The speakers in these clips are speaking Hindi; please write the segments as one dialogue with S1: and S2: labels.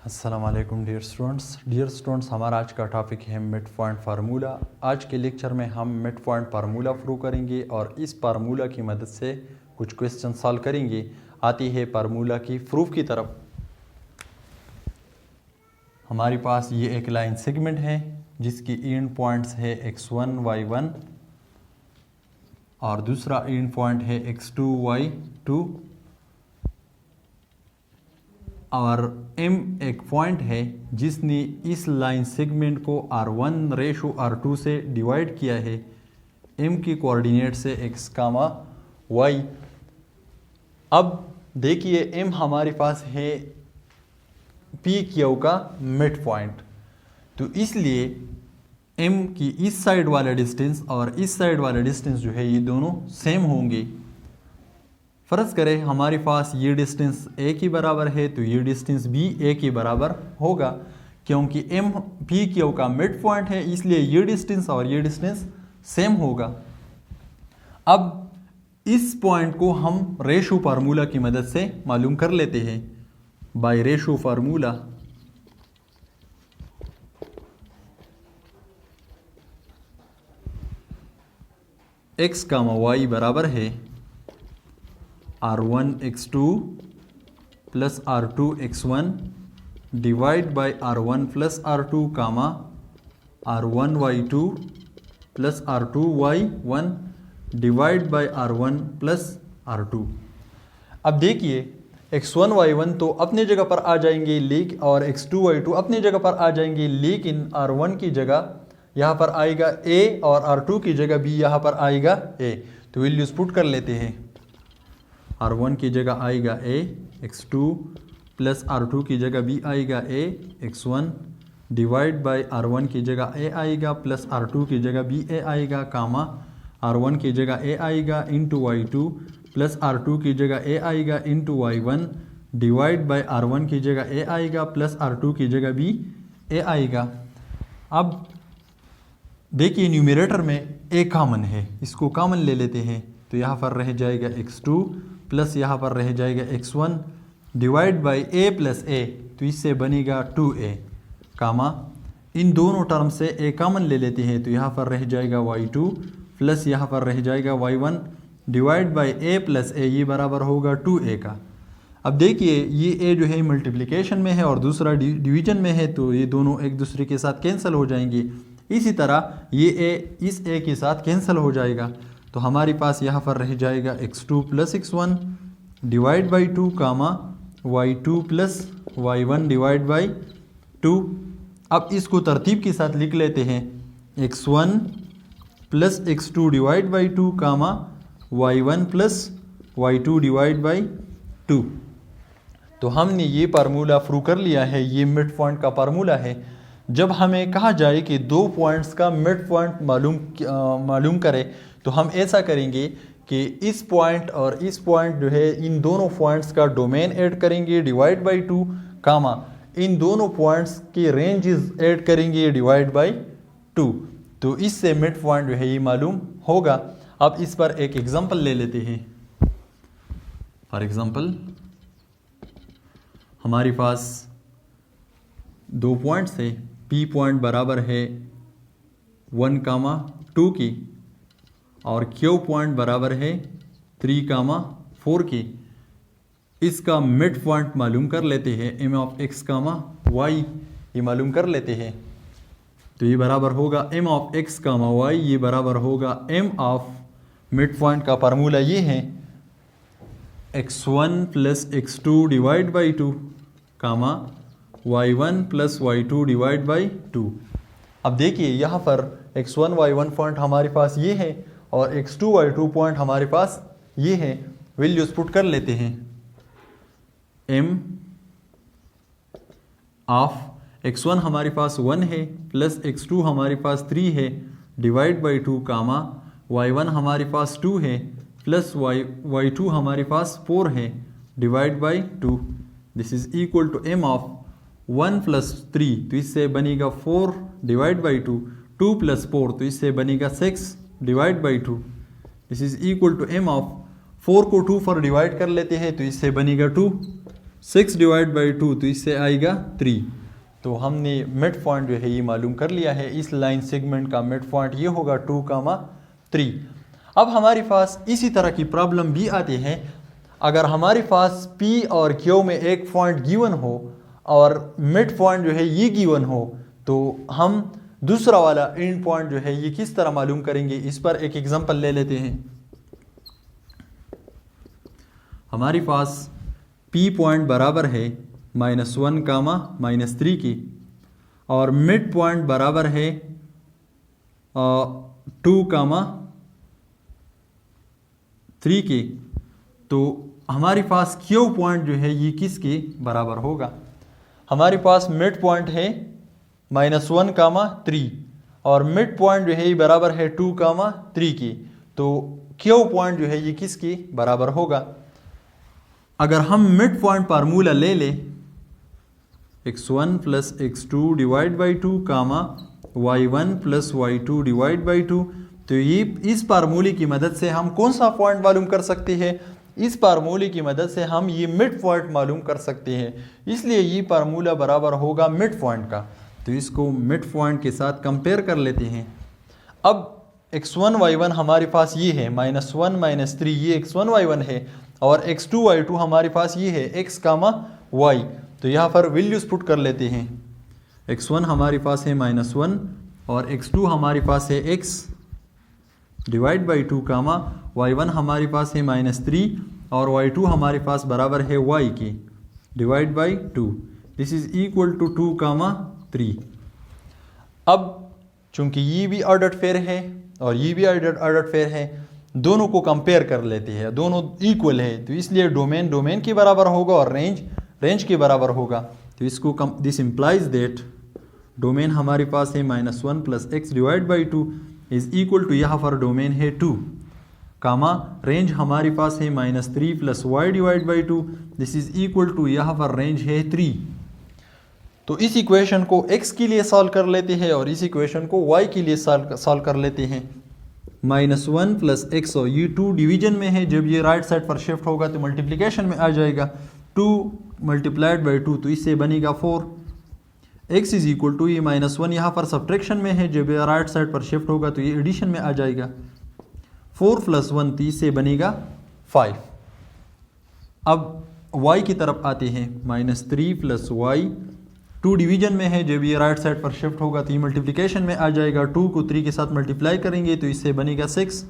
S1: अस्सलाम वालेकुम डियर स्टूडेंट्स, हमारा आज का टॉपिक है मिड पॉइंट फार्मूला। आज के लेक्चर में हम मिड पॉइंट फार्मूला प्रूव करेंगे और इस फार्मूला की मदद से कुछ क्वेश्चन सॉल्व करेंगे। आती है फार्मूला की प्रूफ की तरफ। हमारे पास ये एक लाइन सेगमेंट है जिसकी एंड पॉइंट्स है x1 y1 और दूसरा एंड पॉइंट है x2 y2 और m एक पॉइंट है जिसने इस लाइन सेगमेंट को r1 रेशो r2 से डिवाइड किया है। m की कोऑर्डिनेट से x कामा y। अब देखिए m हमारे पास है पी क्यू का मिड पॉइंट, तो इसलिए m की इस साइड वाला डिस्टेंस और इस साइड वाला डिस्टेंस जो है ये दोनों सेम होंगे। फ़र्ज़ करें हमारे पास ये डिस्टेंस a के बराबर है तो ये डिस्टेंस भी a के बराबर होगा, क्योंकि m पी क्यू का मिड पॉइंट है इसलिए ये डिस्टेंस और ये डिस्टेंस सेम होगा। अब इस पॉइंट को हम रेशो फार्मूला की मदद से मालूम कर लेते हैं। By ratio formula x comma y बराबर है r1 x2 plus r2 x1 divide by r1 plus r2 comma r1 y2 plus r2 y1 divide by r1 plus r2। अब देखिए x1 y1 तो अपनी जगह पर आ जाएंगे लेकिन और x2 y2 अपनी जगह पर आ जाएंगे, लेकिन r1 की जगह यहाँ पर आएगा a और r2 की जगह भी यहाँ पर आएगा a। तो वैल्यूज पुट कर लेते हैं। r1 की जगह आएगा a, x2 प्लस r2 की जगह भी आएगा a, x1 divide by r1 की जगह a आएगा प्लस r2 की जगह भी a आएगा कामा r1 की जगह a आएगा इंटू y2 प्लस r2 की जगह a आएगा into y1 divide by r1 की जगह a आएगा प्लस r2 की जगह भी a आएगा। अब देखिए न्यूमरेटर में a कॉमन है, इसको कॉमन ले लेते हैं तो यहाँ पर रह जाएगा x2 प्लस यहाँ पर रह जाएगा x1 divide bye a plus a, तो इससे बनेगा 2a कामा इन दोनों टर्म से a कॉमन ले लेते हैं तो यहाँ पर रह जाएगा y2 प्लस यहाँ पर रह जाएगा y1 divide bye a plus a, ये बराबर होगा 2a का। अब देखिए ये a जो है मल्टीप्लिकेशन में है और दूसरा डिवीजन में है, तो ये दोनों एक दूसरे के साथ कैंसिल हो जाएंगे। इसी तरह ये a इस a के साथ कैंसिल हो जाएगा, तो हमारे पास यहाँ पर रह जाएगा x2 plus x1 divide by 2 comma y2 plus y1 divide by 2। अब इसको तरतीब के साथ लिख लेते हैं, x1 plus x2 divide by 2 comma y1 plus y2 divide by 2। तो हमने ये फार्मूला प्रूव कर लिया है, ये मिड पॉइंट का फार्मूला है। जब हमें कहा जाए कि दो पॉइंट्स का मिड पॉइंट मालूम करें तो हम ऐसा करेंगे कि इस पॉइंट और इस पॉइंट जो है इन दोनों पॉइंट्स का डोमेन ऐड करेंगे डिवाइड बाई 2 कामा इन दोनों पॉइंट्स की रेंजेस ऐड करेंगे डिवाइड बाई 2, तो इससे मिड पॉइंट जो है ये मालूम होगा। अब इस पर एक एग्जांपल ले लेते हैं। फॉर एग्जांपल हमारे पास दो पॉइंट्स है, P पॉइंट बराबर है 1 कामा 2 की और Q पॉइंट बराबर है 3 कामा 4 की। इसका मिड पॉइंट मालूम कर लेते हैं, m of x comma y ये मालूम कर लेते हैं। तो ये बराबर होगा m of x comma y, ये बराबर होगा m ऑफ मिड पॉइंट का फार्मूला ये है x1 plus x2 divide by 2 comma y1 plus y2 divide by 2। अब देखिए यहाँ पर x1 y1 पॉइंट हमारे पास ये है और x2 y2 पॉइंट हमारे पास ये है। वैल्यूज पुट कर लेते हैं, m ऑफ x1 हमारे पास 1 है प्लस x2 हमारे पास 3 है डिवाइड बाई 2 कामा y1 हमारे पास 2 है प्लस y2 हमारे पास 4 है divide by 2। This is equal to m of 1 plus 3, तो इससे बनेगा 4 डिवाइड बाई 2, 2 प्लस 4 तो इससे बनेगा 6 divide by 2। This is equal to m of 4 को 2 पर डिवाइड कर लेते हैं तो इससे बनेगा 2 6 डिवाइड बाई 2 तो इससे आएगा 3। तो हमने मिड पॉइंट जो है ये मालूम कर लिया है। इस लाइन सेगमेंट का मिड पॉइंट ये होगा 2,3। अब हमारे पास इसी तरह की प्रॉब्लम भी आती है। अगर हमारे पास P और Q में एक पॉइंट गिवन हो और मिड पॉइंट जो है ये गिवन हो, तो हम दूसरा वाला एंड पॉइंट जो है ये किस तरह मालूम करेंगे, इस पर एक एग्जांपल ले लेते हैं। हमारे पास P पॉइंट बराबर है -1, -3 की, और मिड पॉइंट बराबर है 2,3 की। तो हमारे पास Q पॉइंट जो है ये किसके बराबर होगा? हमारे पास मिड पॉइंट है -1, 3 और मिड पॉइंट जो है ये बराबर है 2,3 की। तो Q पॉइंट जो है ये किसके बराबर होगा? अगर हम मिड पॉइंट फार्मूला ले ले x1 plus x2 divide by 2, y1 plus y2 divide by 2, तो ये इस फार्मूले की मदद से हम कौन सा पॉइंट मालूम कर सकते हैं? इस फार्मूले की मदद से हम ये मिड पॉइंट मालूम कर सकते हैं। इसलिए ये फार्मूला बराबर होगा मिड पॉइंट का। तो इसको मिड पॉइंट के साथ कंपेयर कर लेते हैं। अब x1 y1 हमारे पास ये है -1 -3, ये x1 y1 है, और x2 y2 हमारे पास ये है x, y। तो यहाँ पर वैल्यूज पुट कर लेते हैं। x1 हमारे पास है -1 और x2 हमारे पास है x डिवाइड बाई 2, y1 हमारे पास है -3 और y2 हमारे पास बराबर है y की divide by 2। This is equal to 2,3। अब चूंकि ये भी ऑर्डर्ड पेयर है और ये भी ऑर्डर्ड पेयर है, दोनों को कंपेयर कर लेते हैं, दोनों इक्वल है, तो इसलिए डोमेन के बराबर होगा और रेंज के बराबर होगा। तो इसको दिस इम्प्लाइज दैट डोमेन हमारे पास है -1 plus x divide by 2 is equal to, यहाँ पर डोमेन है 2, रेंज हमारे पास है -3 plus y divide by 2, this is equal to, यहाँ पर रेंज है 3। तो इस इक्वेशन को x के लिए सॉल्व कर लेते हैं और इस इक्वेशन को y के लिए सॉल्व कर लेते हैं। -1 प्लस x, और ये 2 डिवीजन में है, जब ये राइट साइड पर शिफ्ट होगा तो मल्टीप्लिकेशन में आ जाएगा। 2 मल्टीप्लाइड बाई 2 तो इससे बनेगा 4। x इज इक्वल टू, ये -1 यहाँ पर सब्ट्रैक्शन में है, जब ये राइट साइड पर शिफ्ट होगा तो ये एडिशन में आ जाएगा। 4 + 1 तो इससे बनेगा 5। अब y की तरफ आते हैं। -3 + y 2 डिवीजन में है, जब ये राइट साइड पर शिफ्ट होगा तो ये मल्टीप्लिकेशन में आ जाएगा। 2 को 3 के साथ मल्टीप्लाई करेंगे तो इससे बनेगा 6।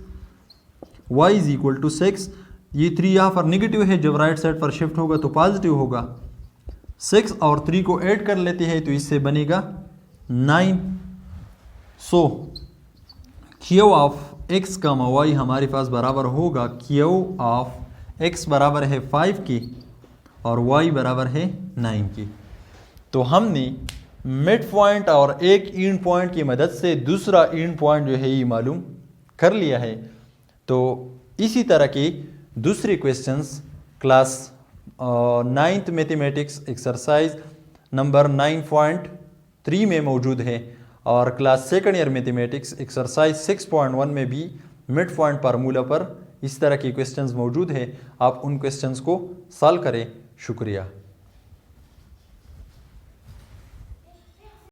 S1: y is equal to 6। ये 3 यहाँ पर नेगेटिव है, जब राइट साइड पर शिफ्ट होगा तो पॉजिटिव होगा। 6 और 3 को ऐड कर लेते हैं तो इससे बनेगा 9। सो Q ऑफ x, y हमारे पास बराबर होगा Q ऑफ x बराबर है 5 की और y बराबर है 9 की। तो हमने मिड पॉइंट और एक एंड पॉइंट की मदद से दूसरा एंड पॉइंट जो है ये मालूम कर लिया है। तो इसी तरह के दूसरे questions class 9th mathematics exercise number 9.3 में मौजूद है, और class 2nd year mathematics exercise 6.1 में भी मिड पॉइंट फार्मूला पर इस तरह के क्वेश्चंस मौजूद है। आप उन क्वेश्चंस को सॉल्व करें। शुक्रिया।